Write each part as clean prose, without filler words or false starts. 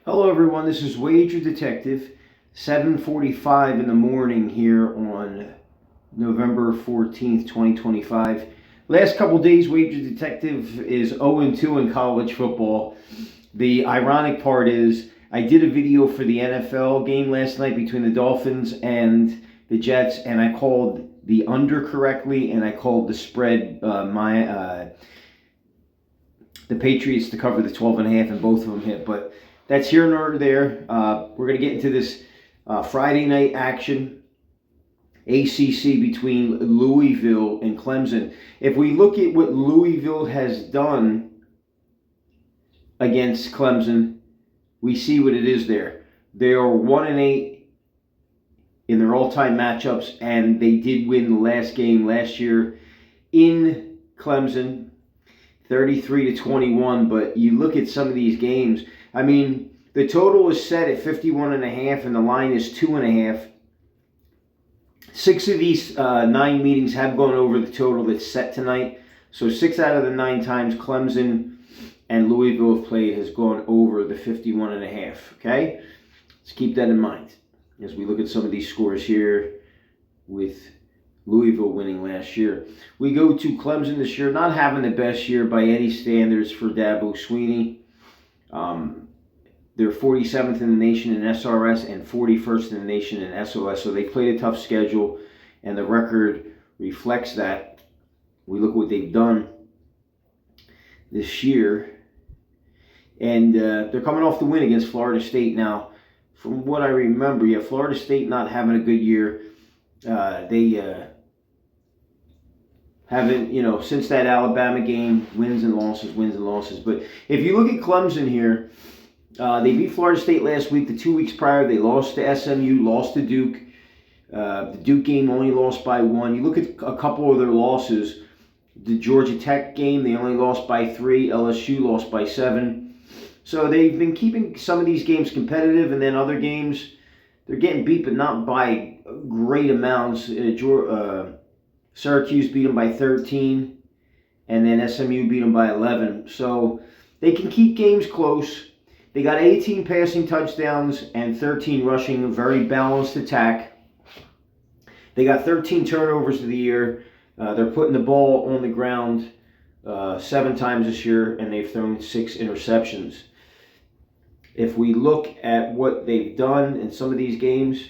Hello everyone, this is Wager Detective, 7:45 in the morning here on November 14th, 2025. Last couple days, Wager Detective is 0-2 in college football. The ironic part is I did a video for the NFL game last night between the Dolphins and the Jets, and I called the under correctly, and I called the spread the Patriots to cover the 12.5, and both of them hit. But that's here nor there. We're going to get into this Friday night action, ACC between Louisville and Clemson. If we look at what Louisville has done against Clemson, we see what it is there. They are 1-8 in their all-time matchups, and they did win the last game last year in Clemson, 33-21. But you look at some of these games. I mean, the total is set at 51.5, and the line is 2.5. 6 of these 9 meetings have gone over the total that's set tonight. So 6 out of the 9 times Clemson and Louisville have played has gone over the 51.5. Okay, let's keep that in mind as we look at some of these scores here with Louisville winning last year. We go to Clemson this year, not having the best year by any standards for Dabo Swinney. They're 47th in the nation in SRS and 41st in the nation in SOS. So they played a tough schedule, and the record reflects that. We look at what they've done this year, and they're coming off the win against Florida State. Now, from what I remember, Florida State not having a good year. They haven't, since that Alabama game, wins and losses. But if you look at Clemson here, they beat Florida State last week. The 2 weeks prior, they lost to SMU, lost to Duke. The Duke game only lost by 1. You look at a couple of their losses. The Georgia Tech game, they only lost by 3. LSU lost by 7. So they've been keeping some of these games competitive, and then other games, they're getting beat, but not by great amounts. Syracuse beat them by 13, and then SMU beat them by 11. So they can keep games close. They got 18 passing touchdowns and 13 rushing, a very balanced attack. They got 13 turnovers of the year. They're putting the ball on the ground 7 times this year, and they've thrown 6 interceptions. If we look at what they've done in some of these games,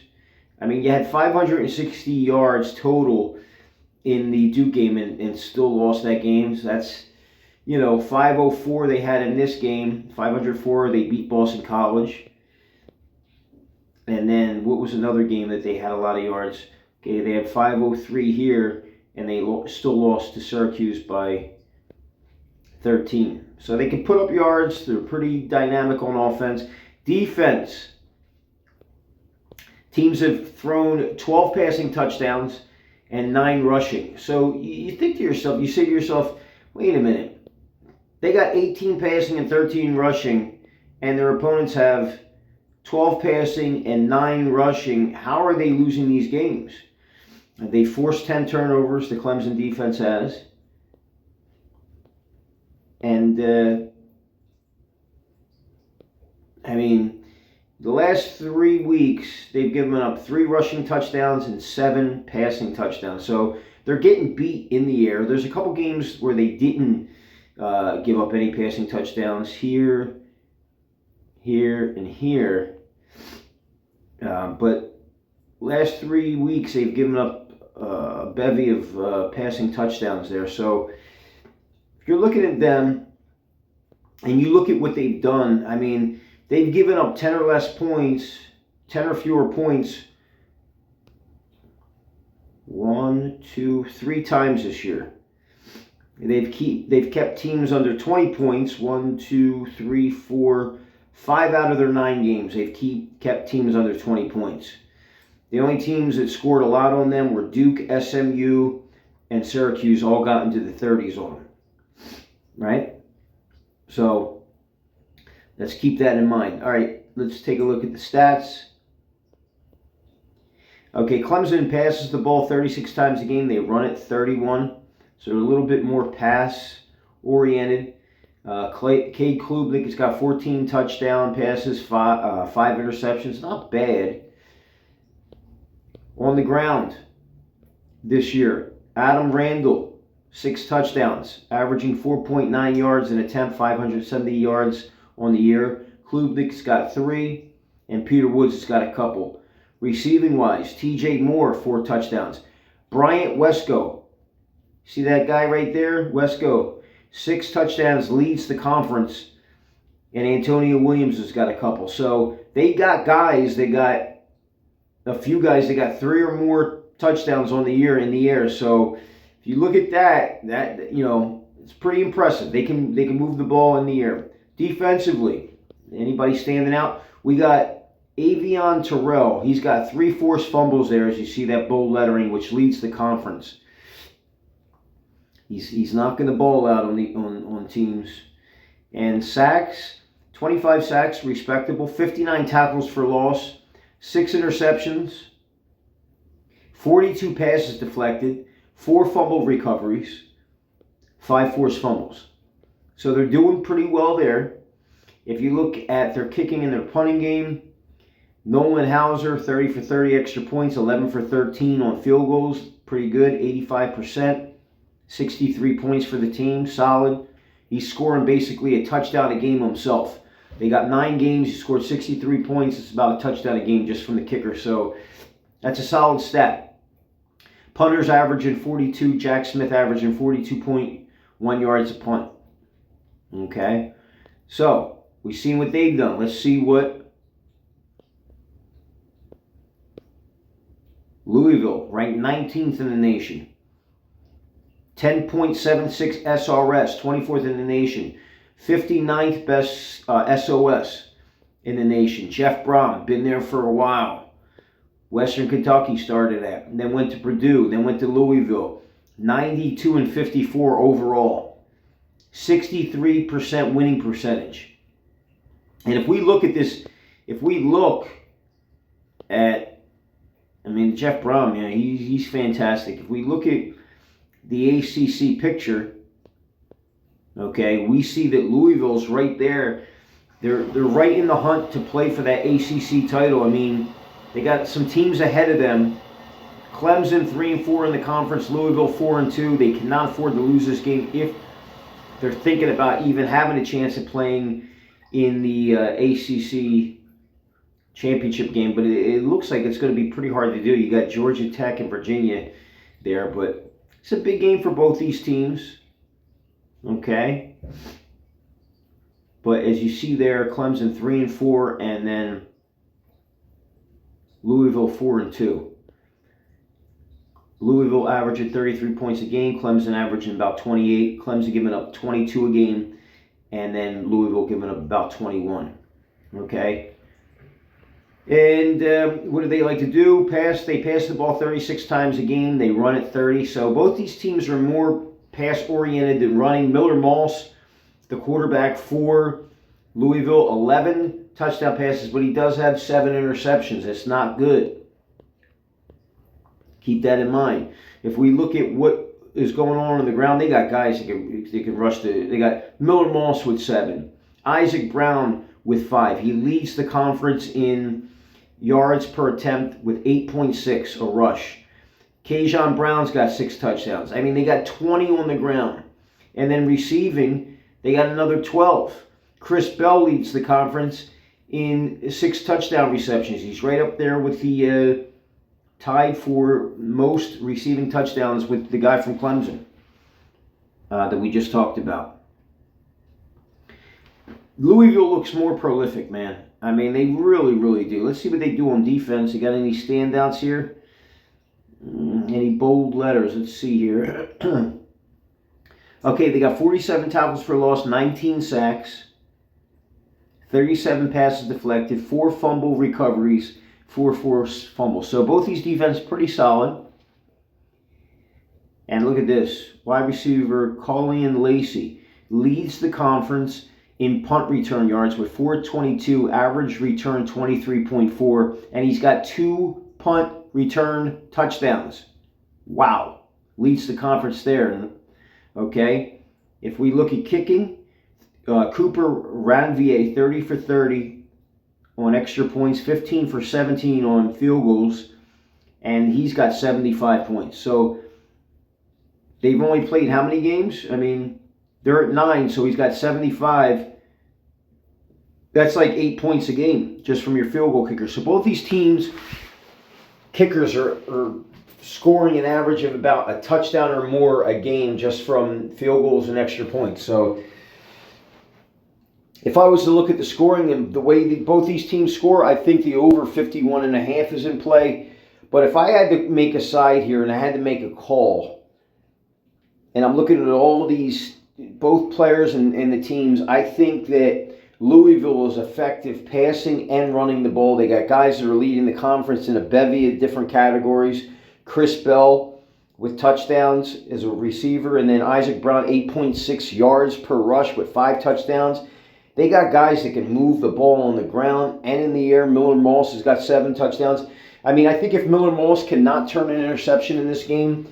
I mean, you had 560 yards total in the Duke game and still lost that game. So that's 504 they had in this game. 504, they beat Boston College. And then what was another game that they had a lot of yards? Okay, they had 503 here, and they still lost to Syracuse by 13. So they can put up yards. They're pretty dynamic on offense. Defense. Teams have thrown 12 passing touchdowns and 9 rushing. So you think to yourself, you say to yourself, wait a minute. They got 18 passing and 13 rushing, and their opponents have 12 passing and 9 rushing. How are they losing these games? They forced 10 turnovers, the Clemson defense has. And, the last 3 weeks, they've given up 3 rushing touchdowns and 7 passing touchdowns. So they're getting beat in the air. There's a couple games where they didn't give up any passing touchdowns. Here, and here. But last 3 weeks, they've given up a bevy of passing touchdowns there. So if you're looking at them and you look at what they've done, they've given up 10 or less points, 10 or fewer points, 1, 2, 3 times this year. They've kept teams under 20 points, 1, 2, 3, 4, 5 out of their 9 games. They've kept teams under 20 points. The only teams that scored a lot on them were Duke, SMU, and Syracuse. All got into the 30s on them, right? So let's keep that in mind. All right, let's take a look at the stats. Okay, Clemson passes the ball 36 times a game. They run it 31. So they're a little bit more pass-oriented. Cade Klubnik has got 14 touchdown passes, five interceptions. Not bad. On the ground this year, Adam Randall, 6 touchdowns, averaging 4.9 yards an attempt, 570 yards on the year. Klubnik's got 3, and Peter Woods has got a couple. Receiving wise, TJ Moore, 4 touchdowns. Bryant Wesco, see that guy right there? Wesco, 6 touchdowns, leads the conference. And Antonio Williams has got a couple. So they got guys, they got a few guys that got 3 or more touchdowns on the year in the air. So if you look at that it's pretty impressive. They can move the ball in the air. Defensively, anybody standing out? We got Avion Terrell. He's got 3 forced fumbles there, as you see that bold lettering, which leads the conference. He's knocking the ball out on teams. And sacks, 25 sacks, respectable. 59 tackles for loss, 6 interceptions, 42 passes deflected, 4 fumble recoveries, 5 forced fumbles. So they're doing pretty well there. If you look at their kicking and their punting game, Nolan Hauser, 30 for 30 extra points, 11 for 13 on field goals. Pretty good, 85%. 63 points for the team, solid. He's scoring basically a touchdown a game himself. They got 9 games, he scored 63 points. It's about a touchdown a game just from the kicker. So that's a solid stat. Punters averaging 42, Jack Smith averaging 42.1 yards a punt. Okay, so we've seen what they've done. Let's see what Louisville, ranked 19th in the nation. 10.76 SRS, 24th in the nation. 59th best SOS in the nation. Jeff Brom, been there for a while. Western Kentucky started at, and then went to Purdue, then went to Louisville. 92 and 54 overall. 63% winning percentage. And if we look at this, Jeff Brom, he's fantastic. If we look at the ACC picture, okay, we see that Louisville's right there. They're right in the hunt to play for that ACC title. I mean, they got some teams ahead of them. Clemson 3-4 in the conference, Louisville 4-2. They cannot afford to lose this game if they're thinking about even having a chance at playing in the ACC championship game. But it looks like it's going to be pretty hard to do. You got Georgia Tech and Virginia there, but it's a big game for both these teams. Okay. But as you see there, Clemson 3-4, and then Louisville 4-2. Louisville averaging 33 points a game. Clemson averaging about 28. Clemson giving up 22 a game, and then Louisville giving up about 21. Okay. And what do they like to do? They pass the ball 36 times a game. They run it 30. So both these teams are more pass-oriented than running. Miller Moss, the quarterback for Louisville, 11 touchdown passes, but he does have 7 interceptions. It's not good. Keep that in mind. If we look at what is going on the ground, they got guys that can rush they got Miller Moss with 7. Isaac Brown with 5. He leads the conference in yards per attempt with 8.6 a rush. Kajon Brown's got 6 touchdowns. I mean, they got 20 on the ground. And then receiving, they got another 12. Chris Bell leads the conference in 6 touchdown receptions. He's right up there with the tied for most receiving touchdowns with the guy from Clemson that we just talked about. Louisville looks more prolific, man. I mean, they really, really do. Let's see what they do on defense. You got any standouts here? Any bold letters? Let's see here. Okay, they got 47 tackles for loss, 19 sacks, 37 passes deflected, 4 fumble recoveries, 4 forced fumbles. So both these defenses pretty solid. And look at this. Wide receiver Colleen Lacey leads the conference in punt return yards with 422, average return 23.4, and he's got 2 punt return touchdowns. Wow. Leads the conference there. Okay. If we look at kicking, Cooper Ranvier, 30 for 30 on extra points, 15 for 17 on field goals, and he's got 75 points. So they've only played how many games? I mean, they're at 9, so he's got 75. That's like 8 points a game just from your field goal kicker. So both these teams, kickers are scoring an average of about a touchdown or more a game just from field goals and extra points. So if I was to look at the scoring and the way both these teams score, I think the over 51.5 is in play. But if I had to make a side here and I had to make a call, and I'm looking at all these, both players and the teams, I think that Louisville is effective passing and running the ball. They got guys that are leading the conference in a bevy of different categories. Chris Bell with touchdowns as a receiver, and then Isaac Brown, 8.6 yards per rush with 5 touchdowns. They got guys that can move the ball on the ground and in the air. Miller Moss has got 7 touchdowns. I mean, I think if Miller Moss cannot turn an interception in this game,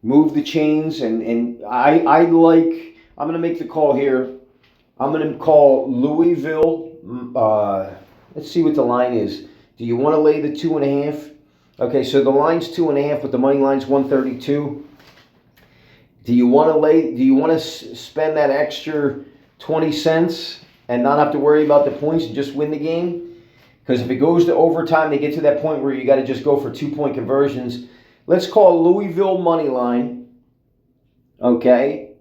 move the chains, and I'm going to make the call here. I'm going to call Louisville. Let's see what the line is. Do you want to lay the 2.5? Okay, so the line's 2.5, but the money line's 132. Do you want to spend that extra 20 cents and not have to worry about the points and just win the game? Because if it goes to overtime, they get to that point where you got to just go for 2-point conversions. Let's call Louisville money line. Okay,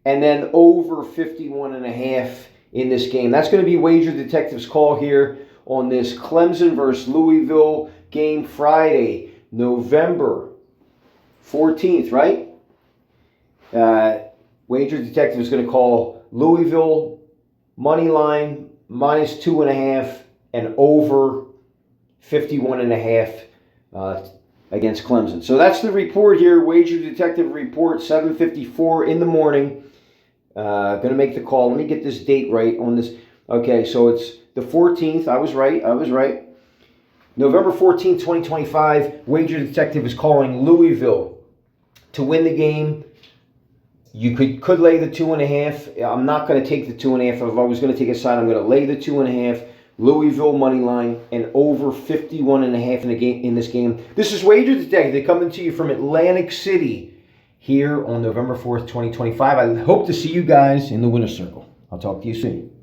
and then over 51.5 in this game. That's going to be Wager Detective's call here on this Clemson versus Louisville game Friday, November 14th, right? Wager Detective is going to call Louisville money line minus 2.5 and over 51.5 against Clemson. So that's the report here. Wager Detective report, 7:54 in the morning. Going to make the call. Let me get this date right on this. Okay, so it's the 14th. I was right. November 14th, 2025. Wager Detective is calling Louisville to win the game. You could lay the 2.5. I'm not going to take the 2.5. If I was going to take a side, I'm going to lay the 2.5. Louisville money line and over 51.5 in this game. This is Wager Detective coming to you from Atlantic City here on November 4th, 2025. I hope to see you guys in the winner's circle. I'll talk to you soon.